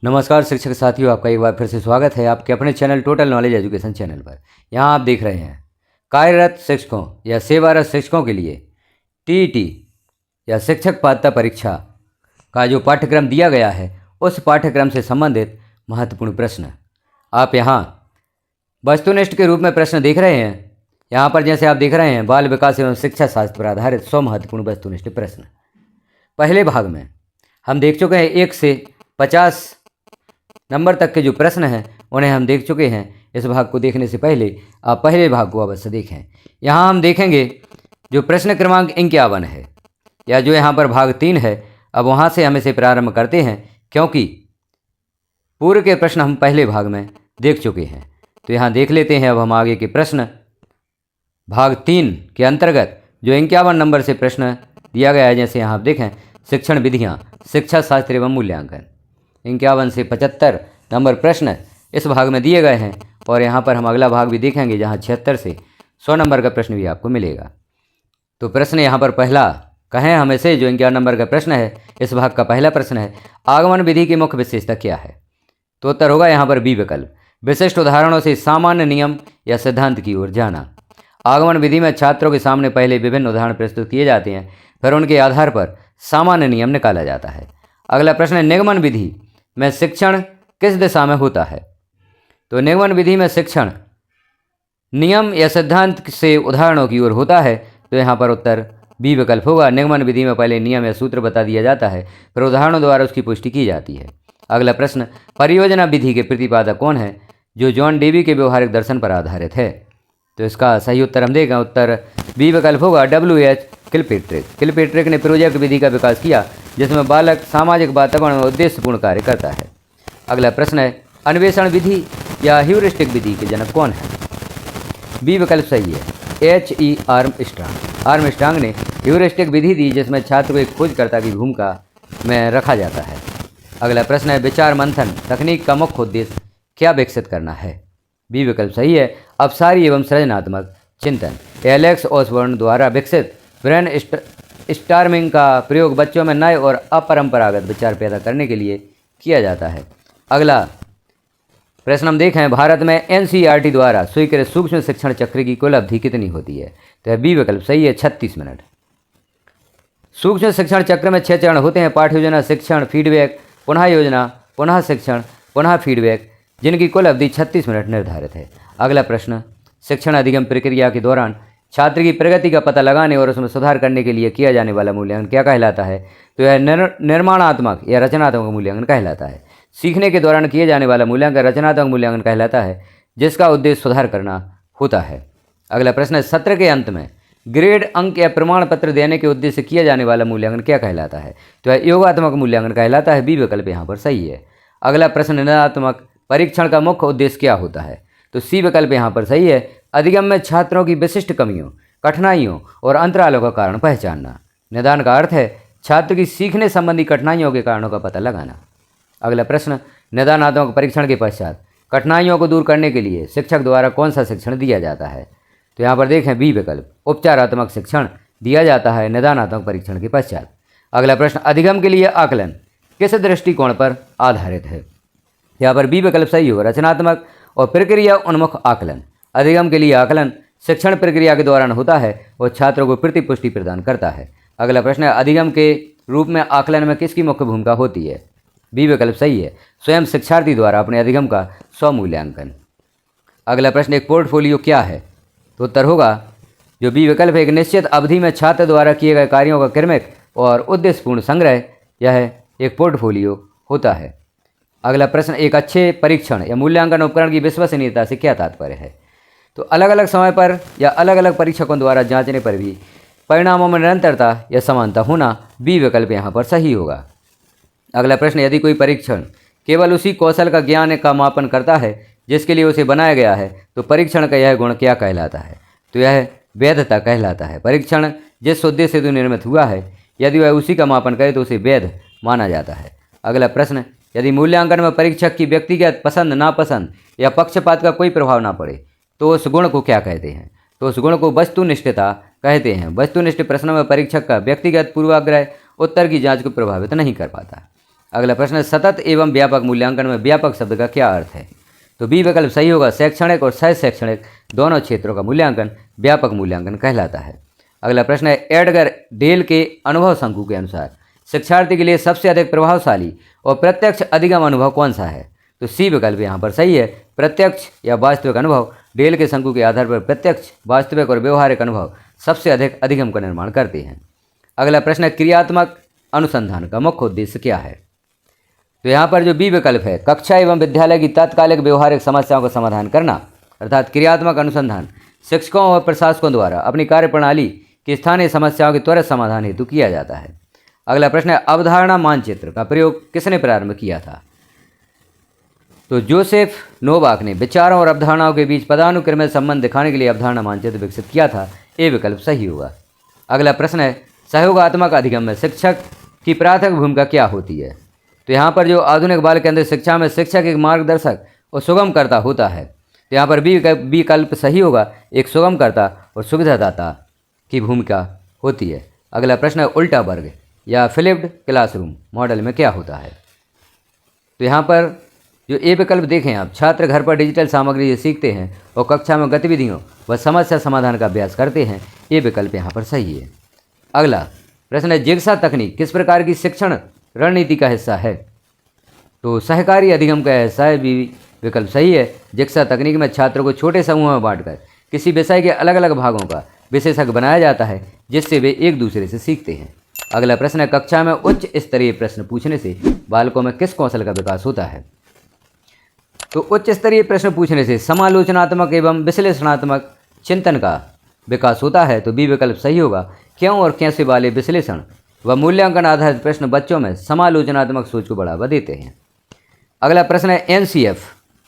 नमस्कार शिक्षक साथियों, आपका एक बार फिर से स्वागत है आपके अपने channel total knowledge education channel पर। यहाँ आप देख रहे हैं कार्यरत शिक्षकों या सेवारत शिक्षकों के लिए टीईटी या शिक्षक पात्रता परीक्षा का जो पाठ्यक्रम दिया गया है उस पाठ्यक्रम से संबंधित महत्वपूर्ण प्रश्न आप यहाँ वस्तुनिष्ठ के रूप में प्रश्न देख रहे हैं। यहाँ पर जैसे आप देख रहे हैं बाल विकास एवं शिक्षा शास्त्र पर आधारित 100 महत्वपूर्ण वस्तुनिष्ठ प्रश्न। पहले भाग में हम देख चुके हैं 1 से 50 नंबर तक के जो प्रश्न हैं उन्हें हम देख चुके हैं। इस भाग को देखने से पहले आप पहले भाग को अवश्य देखें। यहाँ हम देखेंगे जो प्रश्न क्रमांक 51 है या जो यहाँ पर भाग 3 है। अब वहाँ से हम इसे प्रारंभ करते हैं क्योंकि पूर्व के प्रश्न हम पहले भाग में देख चुके हैं। तो यहाँ देख लेते हैं अब हम आगे के प्रश्न। भाग 3 के अंतर्गत जो 51 नंबर से प्रश्न दिया गया है, जैसे यहाँ आप देखें शिक्षण विधियाँ, शिक्षा शास्त्र एवं मूल्यांकन, 51 से 75 नंबर प्रश्न इस भाग में दिए गए हैं। और यहाँ पर हम अगला भाग भी देखेंगे जहाँ 76 से 100 नंबर का प्रश्न भी आपको मिलेगा। तो प्रश्न यहाँ पर पहला कहें हमें से जो 51 नंबर का प्रश्न है, इस भाग का पहला प्रश्न है आगमन विधि की मुख्य विशेषता क्या है। तो उत्तर होगा यहाँ पर बी विकल्प, विशिष्ट उदाहरणों से सामान्य नियम या सिद्धांत की ओर जाना। आगमन विधि में छात्रों के सामने पहले विभिन्न उदाहरण प्रस्तुत किए जाते हैं, फिर उनके आधार पर सामान्य नियम निकाला जाता है। अगला प्रश्न है निगमन विधि में शिक्षण किस दिशा में होता है। तो निगमन विधि में शिक्षण नियम या सिद्धांत से उदाहरणों की ओर होता है। तो यहाँ पर उत्तर बी विकल्प होगा। निगमन विधि में पहले नियम या सूत्र बता दिया जाता है, फिर उदाहरणों द्वारा उसकी पुष्टि की जाती है। अगला प्रश्न परियोजना विधि के प्रतिपादक कौन है, जो जॉन डेवी के व्यवहारिक दर्शन पर आधारित है। तो इसका सही उत्तर हम देगा, उत्तर बी विकल्प होगा WH किलपेट्रिक। किलपेट्रिक ने प्रोजेक्ट विधि का विकास किया जिसमें बालक सामाजिक वातावरण में उद्देश्यपूर्ण कार्य करता है। अगला प्रश्न है अन्वेषण विधि या ह्यूरिस्टिक विधि के जनक कौन है। बी विकल्प सही है, HE आर्मस्ट्रांग ने ह्यूरिस्टिक विधि दी जिसमें छात्र को एक खोजकर्ता की भूमिका में रखा जाता है। अगला प्रश्न है विचार मंथन तकनीक का मुख्य उद्देश्य क्या विकसित करना है। बी विकल्प सही है, अपसारी एवं सृजनात्मक चिंतन। एलेक्स ऑसबर्न द्वारा विकसित ब्रेन स्टॉर्मिंग का प्रयोग बच्चों में नए और अपरंपरागत विचार पैदा करने के लिए किया जाता है। अगला प्रश्न हम देखें भारत में NCERT द्वारा स्वीकृत सूक्ष्म शिक्षण चक्र की कुल अवधि कितनी होती है। तो बी विकल्प सही है, 36 मिनट। सूक्ष्म शिक्षण चक्र में 6 चरण होते हैं, पाठ योजना, शिक्षण, फीडबैक, पुनः योजना, पुनः शिक्षण, पुनः फीडबैक, जिनकी कुल अवधि 36 मिनट निर्धारित है। अगला प्रश्न शिक्षण अधिगम प्रक्रिया के दौरान छात्र की प्रगति का पता लगाने और उसमें सुधार करने के लिए किया जाने वाला मूल्यांकन क्या कहलाता है। तो यह निर्माणात्मक या रचनात्मक मूल्यांकन कहलाता है। सीखने के दौरान किए जाने वाला मूल्यांकन रचनात्मक मूल्यांकन कहलाता है जिसका उद्देश्य सुधार करना होता है। अगला प्रश्न है सत्र के अंत में ग्रेड अंक या प्रमाण पत्र देने के उद्देश्य से किया जाने वाला मूल्यांकन क्या कहलाता है। तो यह योगात्मक मूल्यांकन कहलाता है। बी विकल्प यहाँ पर सही है। अगला प्रश्न निदानात्मक परीक्षण का मुख्य उद्देश्य क्या होता है। तो सी विकल्प यहाँ पर सही है, अधिगम में छात्रों की विशिष्ट कमियों, कठिनाइयों और अंतरालों का कारण पहचानना। निदान का अर्थ है छात्र की सीखने संबंधी कठिनाइयों के कारणों का पता लगाना। अगला प्रश्न निदानात्मक परीक्षण के पश्चात कठिनाइयों को दूर करने के लिए शिक्षक द्वारा कौन सा शिक्षण दिया जाता है। तो यहाँ पर देखें बी विकल्प, उपचारात्मक शिक्षण दिया जाता है निदानात्मक परीक्षण के पश्चात। अगला प्रश्न अधिगम के लिए आकलन किस दृष्टिकोण पर आधारित है। यहाँ पर बी विकल्प सही होगा, रचनात्मक और प्रक्रिया उन्मुख आकलन। अधिगम के लिए आकलन शिक्षण प्रक्रिया के दौरान होता है और छात्रों को प्रतिपुष्टि प्रदान करता है। अगला प्रश्न है अधिगम के रूप में आकलन में किसकी मुख्य भूमिका होती है। बी विकल्प सही है, स्वयं शिक्षार्थी द्वारा अपने अधिगम का स्वमूल्यांकन। अगला प्रश्न एक पोर्टफोलियो क्या है। तो उत्तर होगा जो बी विकल्प है, एक निश्चित अवधि में छात्र द्वारा किए गए कार्यों का क्रमिक और उद्देश्यपूर्ण संग्रह, यह एक पोर्टफोलियो होता है। अगला प्रश्न एक अच्छे परीक्षण या मूल्यांकन उपकरण की विश्वसनीयता से क्या तात्पर्य है। तो अलग अलग समय पर या अलग अलग परीक्षकों द्वारा जांचने पर भी परिणामों में निरंतरता या समानता होना। बी विकल्प यहाँ पर सही होगा। अगला प्रश्न यदि कोई परीक्षण केवल उसी कौशल का ज्ञान का मापन करता है जिसके लिए उसे बनाया गया है तो परीक्षण का यह गुण क्या कहलाता है। तो यह वैधता कहलाता है। परीक्षण जिस उद्देश्य से निर्मित हुआ है यदि वह उसी का मापन करे तो उसे वैध माना जाता है। अगला प्रश्न यदि मूल्यांकन में परीक्षक की व्यक्तिगत पसंद नापसंद या पक्षपात का कोई प्रभाव ना पड़े तो उस गुण को क्या कहते हैं। तो उस गुण को वस्तुनिष्ठता कहते हैं। वस्तुनिष्ठ प्रश्नों में परीक्षक का व्यक्तिगत पूर्वाग्रह उत्तर की जांच को प्रभावित नहीं कर पाता। अगला प्रश्न है सतत एवं व्यापक मूल्यांकन में व्यापक शब्द का क्या अर्थ है? तो बी विकल्प सही होगा। शैक्षणिक और सह शैक्षणिक दोनों क्षेत्रों का मूल्यांकन व्यापक मूल्यांकन कहलाता है। अगला प्रश्न है एडगर डेल के अनुभव शंकु के अनुसार शिक्षार्थी के लिए सबसे अधिक प्रभावशाली और प्रत्यक्ष अधिगम अनुभव कौन सा है? तो सी विकल्प यहाँ पर सही है। प्रत्यक्ष या वास्तविक अनुभव डेल के शंकु के आधार पर प्रत्यक्ष, वास्तविक और व्यवहारिक अनुभव सबसे अधिक अधिगम का निर्माण करते हैं। अगला प्रश्न है क्रियात्मक अनुसंधान का मुख्य उद्देश्य क्या है? तो यहाँ पर जो बी विकल्प है कक्षा एवं विद्यालय की तात्कालिक व्यवहारिक समस्याओं का समाधान करना, अर्थात क्रियात्मक अनुसंधान शिक्षकों और प्रशासकों द्वारा अपनी कार्यप्रणाली की स्थानीय समस्याओं के त्वरित समाधान हेतु किया जाता है। अगला प्रश्न है अवधारणा मानचित्र का प्रयोग किसने प्रारंभ किया था? तो जोसेफ नोवाक ने विचारों और अवधारणाओं के बीच पदानुक्रमित संबंध दिखाने के लिए अवधारणा मानचित्र विकसित किया था। ए विकल्प सही होगा। अगला प्रश्न है सहयोगात्मक अधिगम में शिक्षक की प्राथमिक भूमिका क्या होती है? तो यहाँ पर जो आधुनिक बाल केंद्रित शिक्षा में शिक्षक एक मार्गदर्शक और सुगमकर्ता होता है। तो यहाँ पर बी विकल्प सही होगा। एक सुगमकर्ता और सुविधादाता की भूमिका होती है। अगला प्रश्न है उल्टा वर्ग या फ्लिप्ड क्लासरूम मॉडल में क्या होता है? तो यहाँ पर जो ए विकल्प देखें आप, छात्र घर पर डिजिटल सामग्री सीखते हैं और कक्षा में गतिविधियों व समस्या समाधान का अभ्यास करते हैं। ये विकल्प यहाँ पर सही है। अगला प्रश्न है जिग्सा तकनीक किस प्रकार की शिक्षण रणनीति का हिस्सा है? तो सहकारी अधिगम का हिस्सा है। बी विकल्प सही है। जिग्सा तकनीक में छात्रों को छोटे समूह में बांटकर किसी विषय के अलग अलग भागों का विशेषज्ञ बनाया जाता है जिससे वे एक दूसरे से सीखते हैं। अगला प्रश्न है कक्षा में उच्च स्तरीय प्रश्न पूछने से बालकों में किस कौशल का विकास होता है? तो उच्च स्तरीय प्रश्न पूछने से समालोचनात्मक एवं विश्लेषणात्मक चिंतन का विकास होता है। तो बी विकल्प सही होगा। क्यों और कैसे वाले विश्लेषण व मूल्यांकन आधारित प्रश्न बच्चों में समालोचनात्मक सोच को बढ़ावा देते हैं। अगला प्रश्न है एनसीएफ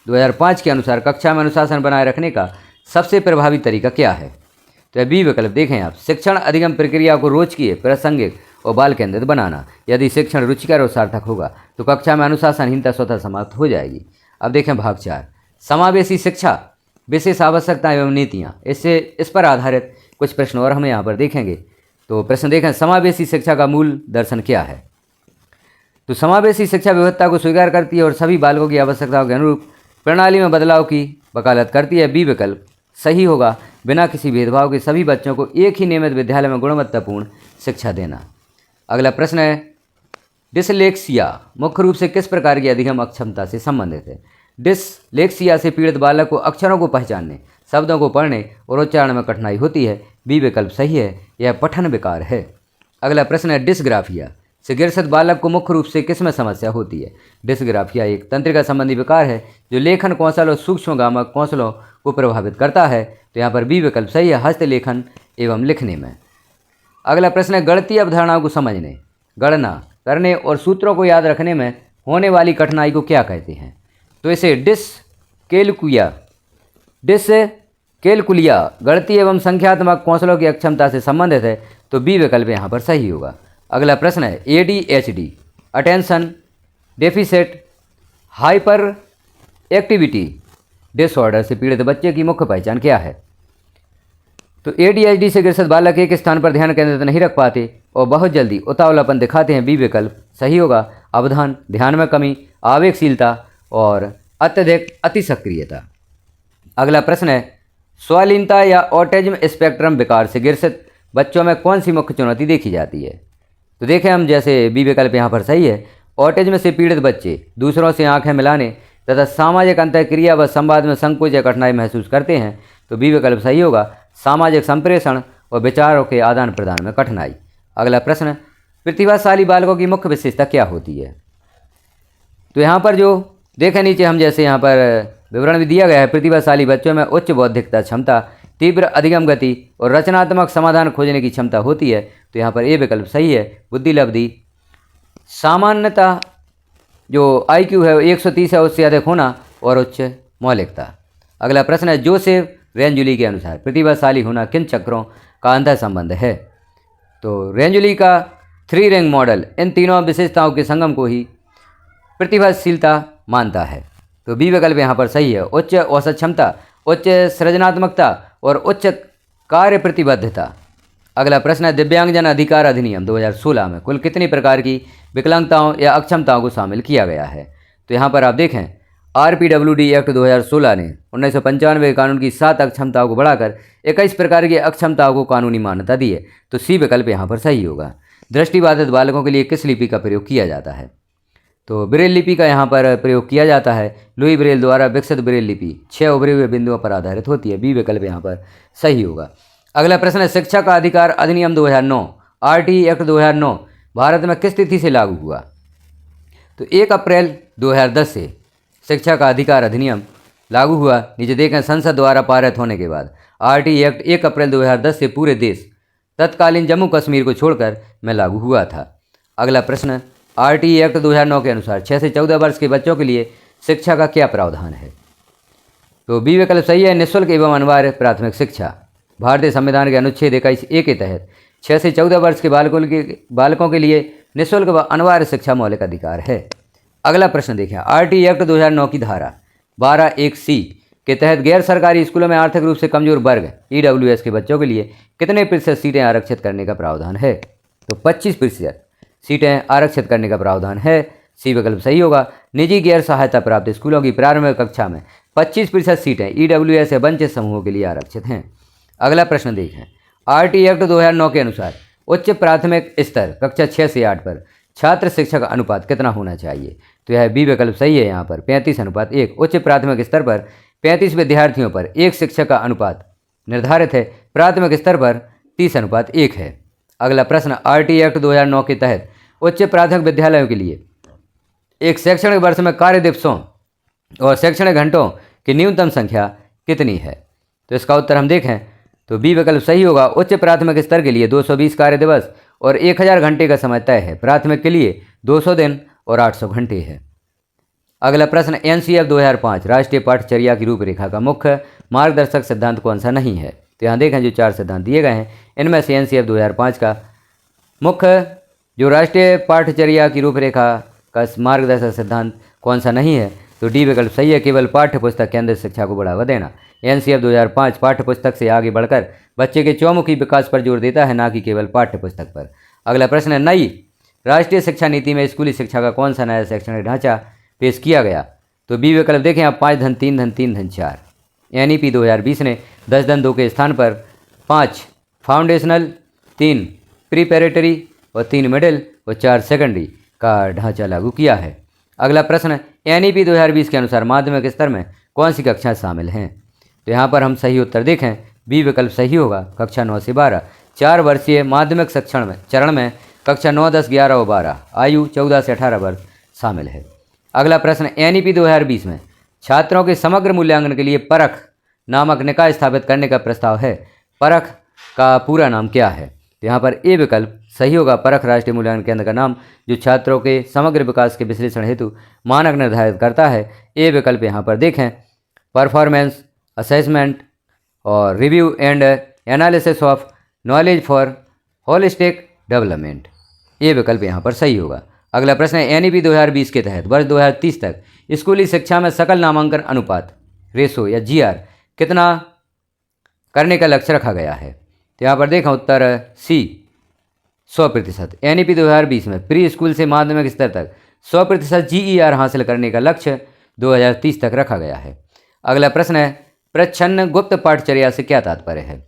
2005 के अनुसार कक्षा में अनुशासन बनाए रखने का सबसे प्रभावी तरीका क्या है? तो बी विकल्प देखें आप, शिक्षण अधिगम प्रक्रिया को रोचकीय, प्रासंगिक और बाल केंद्रित बनाना। यदि शिक्षण रुचिकर और सार्थक होगा तो कक्षा में अनुशासनहीनता स्वतः समाप्त हो जाएगी। अब देखें भाग 4 समावेशी शिक्षा विशेष आवश्यकताएं एवं नीतियाँ। इस पर आधारित कुछ प्रश्न और हम यहाँ पर देखेंगे। तो प्रश्न देखें समावेशी शिक्षा का मूल दर्शन क्या है? तो समावेशी शिक्षा विविधता को स्वीकार करती है और सभी बालकों की आवश्यकताओं के अनुरूप प्रणाली में बदलाव की वकालत करती है। बी विकल्प सही होगा। बिना किसी भेदभाव के सभी बच्चों को एक ही नियमित विद्यालय में गुणवत्तापूर्ण शिक्षा देना। अगला प्रश्न है डिसलेक्सिया मुख्य रूप से किस प्रकार की अधिगम अक्षमता से संबंधित है? डिसलेक्सिया से पीड़ित बालक को अक्षरों को पहचानने, शब्दों को पढ़ने और उच्चारण में कठिनाई होती है। बी विकल्प सही है। यह पठन विकार है। अगला प्रश्न है डिसग्राफिया से ग्रसित बालक को मुख्य रूप से किसमें समस्या होती है? डिसग्राफिया एक तंत्रिका संबंधी विकार है जो लेखन कौशल और सूक्ष्मगामक कौशलों को प्रभावित करता है। तो यहाँ पर बी विकल्प सही है, हस्तलेखन एवं लिखने में। अगला प्रश्न है गणितीय अवधारणाओं को समझने, गणना करने और सूत्रों को याद रखने में होने वाली कठिनाई को क्या कहते हैं? तो इसे डिसकैलकुलिया गणितीय एवं संख्यात्मक कौशलों की अक्षमता से संबंधित है। तो बी विकल्प यहाँ पर सही होगा। अगला प्रश्न है ADHD attention deficit hyper activity disorder से पीड़ित बच्चे की मुख्य पहचान क्या है? तो ADHD से ग्रसित बालक एक स्थान पर ध्यान केंद्रित नहीं रख पाते और बहुत जल्दी उतावलापन दिखाते हैं। बी विकल्प सही होगा। अवधान, ध्यान में कमी, आवेगशीलता और अत्यधिक अतिसक्रियता। अगला प्रश्न है स्वालीनता या ऑटिज्म स्पेक्ट्रम विकार से ग्रसित बच्चों में कौन सी मुख्य चुनौती देखी जाती है? तो देखें हम, जैसे बी विकल्प यहाँ पर सही है। ऑटिज्म से पीड़ित बच्चे दूसरों से आंखें मिलाने तथा सामाजिक अंतःक्रिया व संवाद में संकोच या कठिनाई महसूस करते हैं। तो बी विकल्प सही होगा। सामाजिक संप्रेषण और विचारों के आदान प्रदान में कठिनाई। अगला प्रश्न प्रतिभाशाली बालकों की मुख्य विशेषता क्या होती है? तो यहाँ पर जो देखें नीचे हम, जैसे यहाँ पर विवरण भी दिया गया है। प्रतिभाशाली बच्चों में उच्च बौद्धिकता क्षमता, तीव्र अधिगम गति और रचनात्मक समाधान खोजने की क्षमता होती है। तो यहाँ पर ए विकल्प सही है। बुद्धिलब्धि, सामान्यता जो IQ है 130 है उससे अधिक होना और उच्च मौलिकता। अगला प्रश्न है जोसेफ रेंजुली के अनुसार प्रतिभाशाली होना किन चक्रों का अंतर संबंध है? तो रेंजुली का 3 रिंग मॉडल इन तीनों विशेषताओं के संगम को ही प्रतिभाशीलता मानता है। तो बी विकल्प यहाँ पर सही है। उच्च औसत क्षमता, उच्च सृजनात्मकता और उच्च कार्य प्रतिबद्धता। अगला प्रश्न है दिव्यांगजन अधिकार अधिनियम 2016 में कुल कितनी प्रकार की विकलांगताओं या अक्षमताओं को शामिल किया गया है। तो यहाँ पर आप देखें RPWD एक्ट 2016 ने 1995 के कानून की 7 अक्षमताओं को बढ़ाकर 21 प्रकार की अक्षमताओं को कानूनी मान्यता दी है। तो सी विकल्प यहाँ पर सही होगा। दृष्टिबाधित बालकों के लिए किस लिपि का प्रयोग किया जाता है? तो ब्रेल लिपि का यहाँ पर प्रयोग किया जाता है। लुई ब्रेल द्वारा विकसित ब्रेल लिपि 6 उभरे हुए बिंदुओं पर आधारित होती है। बी विकल्प यहाँ पर सही होगा। अगला प्रश्न है, शिक्षा का अधिकार अधिनियम 2009 RTE एक्ट 2009 भारत में किस तिथि से लागू हुआ? तो 1 अप्रैल 2010 से शिक्षा का अधिकार अधिनियम लागू हुआ। नीचे देखें, संसद द्वारा पारित होने के बाद RTE एक्ट 1 अप्रैल 2010 से पूरे देश तत्कालीन जम्मू कश्मीर को छोड़कर में लागू हुआ था। अगला प्रश्न, RTE एक्ट 2009 के अनुसार 6 से 14 वर्ष के बच्चों के लिए शिक्षा का क्या प्रावधान है? तो बी विकल्प सही है, निःशुल्क एवं अनिवार्य प्राथमिक शिक्षा। भारतीय संविधान के अनुच्छेद 21A के तहत 6 से 14 वर्ष के बालकों के लिए निःशुल्क व अनिवार्य शिक्षा मौलिक अधिकार है। अगला प्रश्न देखें, RTE एक्ट 2009 की धारा 12(1)(c) के तहत गैर सरकारी स्कूलों में आर्थिक रूप से कमजोर वर्ग EWS के बच्चों के लिए कितने प्रतिशत सीटें आरक्षित करने का प्रावधान है? तो 25% सीटें आरक्षित करने का प्रावधान है। सी विकल्प सही होगा। निजी गैर सहायता प्राप्त स्कूलों की प्रारंभिक कक्षा में 25% सीटें EWS या वंचित समूहों के लिए आरक्षित हैं। अगला प्रश्न देखें, RTE एक्ट 2009 के अनुसार उच्च प्राथमिक स्तर कक्षा 6 से 8 पर छात्र शिक्षक अनुपात कितना होना चाहिए? तो यह बी विकल्प सही है। यहाँ पर 35:1। उच्च प्राथमिक स्तर पर 35 विद्यार्थियों पर एक शिक्षक का अनुपात निर्धारित है। प्राथमिक स्तर पर 30:1 है। अगला प्रश्न, RTE एक्ट 2009 के तहत उच्च प्राथमिक विद्यालयों के लिए एक शैक्षणिक वर्ष में कार्य दिवसों और शैक्षणिक घंटों की न्यूनतम संख्या कितनी है? तो इसका उत्तर हम देखें तो बी विकल्प सही होगा। उच्च प्राथमिक स्तर के लिए 220 कार्य दिवस और 1000 घंटे का समय तय है। प्राथमिक के लिए 200 दिन और 800 घंटे है। अगला प्रश्न, NCF 2005 राष्ट्रीय पाठ्यचर्या की रूपरेखा का मुख्य मार्गदर्शक सिद्धांत कौन सा नहीं है? तो यहाँ देखें जो 4 सिद्धांत दिए गए हैं, इनमें से NCF 2005 का मुख्य जो राष्ट्रीय पाठ्यचर्या की रूपरेखा का मार्गदर्शक सिद्धांत कौन सा नहीं है? तो डी विकल्प सही है, केवल पाठ्य पुस्तक केंद्रित शिक्षा को बढ़ावा देना। NCF 2005 पाठ्य पुस्तक से आगे बढ़कर बच्चे के चौमुखी विकास पर जोर देता है, ना कि केवल पाठ्य पुस्तक पर। अगला प्रश्न है, नई राष्ट्रीय शिक्षा नीति में स्कूली शिक्षा का कौन सा नया शैक्षणिक ढांचा पेश किया गया? तो बी विकल्प देखें आप 5-3-3-4। NEP 2020 ने 10-2 के स्थान पर 5 फाउंडेशनल, 3 प्रीपैरेटरी और 3 मिडिल और 4 सेकेंडरी का ढांचा लागू किया है। अगला प्रश्न, NEP 2020 के अनुसार माध्यमिक स्तर में कौन सी कक्षाएं शामिल हैं? तो यहाँ पर हम सही उत्तर देखें, बी विकल्प सही होगा, कक्षा 9 से 12। 4 वर्षीय माध्यमिक शिक्षण चरण में कक्षा 9, 10, 11 और 12 आयु 14 से 18 वर्ष शामिल है। अगला प्रश्न, NEP 2020 में छात्रों के समग्र मूल्यांकन के लिए परख नामक निकाय स्थापित करने का प्रस्ताव है। परख का पूरा नाम क्या है? तो यहाँ पर ए विकल्प सही होगा। परख राष्ट्रीय मूल्यांकन केंद्र का नाम जो छात्रों के समग्र विकास के विश्लेषण हेतु मानक निर्धारित करता है। ए विकल्प यहाँ पर देखें, परफॉर्मेंस असेसमेंट और review and analysis of knowledge for holistic development. ये विकल्प यहाँ पर सही होगा। अगला प्रश्न है, NEP 2020 के तहत वर्ष 2030 तक स्कूली शिक्षा में सकल नामांकन अनुपात रेशो या GR कितना करने का लक्ष्य रखा गया है? तो यहाँ पर देखा उत्तर सी 100%। NEP 2020 में प्री स्कूल से माध्यमिक स्तर तक 100% GER हासिल करने का लक्ष्य 2030 तक रखा गया है। अगला प्रश्न है, प्रच्छन्न गुप्त पाठचर्या से क्या तात्पर्य है?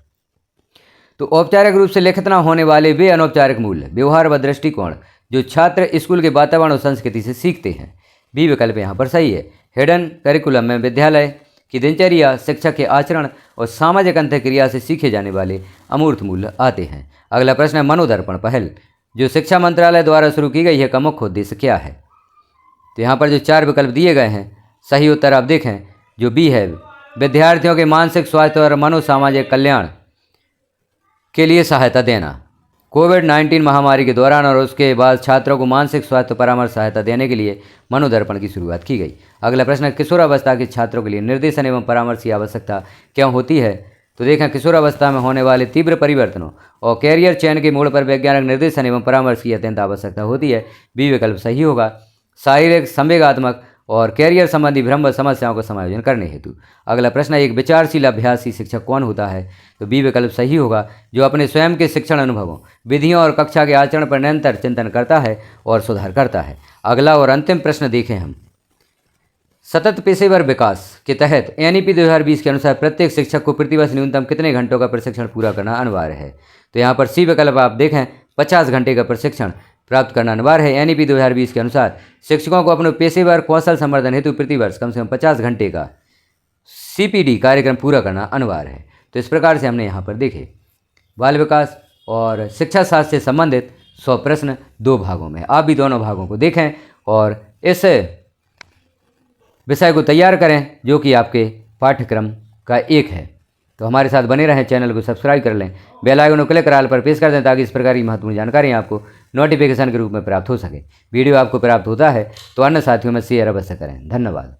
तो औपचारिक रूप से लिखित न होने वाले वे अनौपचारिक मूल्य, व्यवहार व दृष्टिकोण जो छात्र स्कूल के वातावरण और संस्कृति से सीखते हैं। बी विकल्प यहाँ पर सही है। हिडन करिकुलम में विद्यालय की दिनचर्या, शिक्षक के आचरण और सामाजिक अंतःक्रिया से सीखे जाने वाले अमूर्त मूल्य आते हैं। अगला प्रश्न है, मनोदर्पण पहल जो शिक्षा मंत्रालय द्वारा शुरू की गई है का मुख्य उद्देश्य क्या है? तो यहाँ पर जो 4 विकल्प दिए गए हैं, सही उत्तर आप देखें जो बी है, विद्यार्थियों के मानसिक स्वास्थ्य और मनोसामाजिक कल्याण के लिए सहायता देना। कोविड-19 महामारी के दौरान और उसके बाद छात्रों को मानसिक स्वास्थ्य परामर्श सहायता देने के लिए मनोदर्पण की शुरुआत की गई। अगला प्रश्न, किशोरावस्था के छात्रों के लिए निर्देशन एवं परामर्श की आवश्यकता क्यों होती है? तो देखें, किशोरावस्था में होने वाले तीव्र परिवर्तनों और कैरियर चयन के मोड़ पर वैज्ञानिक निर्देशन एवं परामर्श की अत्यंत आवश्यकता होती है। बी विकल्प सही होगा। शारीरिक, संवेगात्मक और कैरियर संबंधी भ्रम व समस्याओं का समायोजन करने हेतु। अगला प्रश्न है, एक विचारशील अभ्यासी शिक्षक कौन होता है? तो बी विकल्प सही होगा, जो अपने स्वयं के शिक्षण अनुभवों, विधियों और कक्षा के आचरण पर निरंतर चिंतन करता है और सुधार करता है। अगला और अंतिम प्रश्न देखें हम। सतत पेशेवर विकास के तहत NEP 2020 के अनुसार प्रत्येक शिक्षक को प्रतिवर्ष न्यूनतम कितने घंटों का प्रशिक्षण पूरा करना अनिवार्य है? तो यहाँ पर सी विकल्प आप देखें 50 घंटे का प्रशिक्षण प्राप्त करना अनिवार्य है। NEP 2020 के अनुसार शिक्षकों को अपने पेशेवर कौशल संवर्धन हेतु प्रतिवर्ष कम से कम 50 घंटे का CPD कार्यक्रम पूरा करना अनिवार्य है। तो इस प्रकार से हमने यहाँ पर देखे बाल विकास और शिक्षा शास्त्र से संबंधित 100 प्रश्न 2 भागों में। आप भी दोनों भागों को देखें और इस विषय को तैयार करें जो कि आपके पाठ्यक्रम का एक है। तो हमारे साथ बने रहें, चैनल को सब्सक्राइब कर लें, बेल आइकन को क्लिक कर ऑल पर प्रेस कर दें ताकि इस प्रकार की महत्वपूर्ण जानकारी आपको नोटिफिकेशन के रूप में प्राप्त हो सके। वीडियो आपको प्राप्त होता है तो अन्य साथियों में शेयर अवश्य करें। धन्यवाद।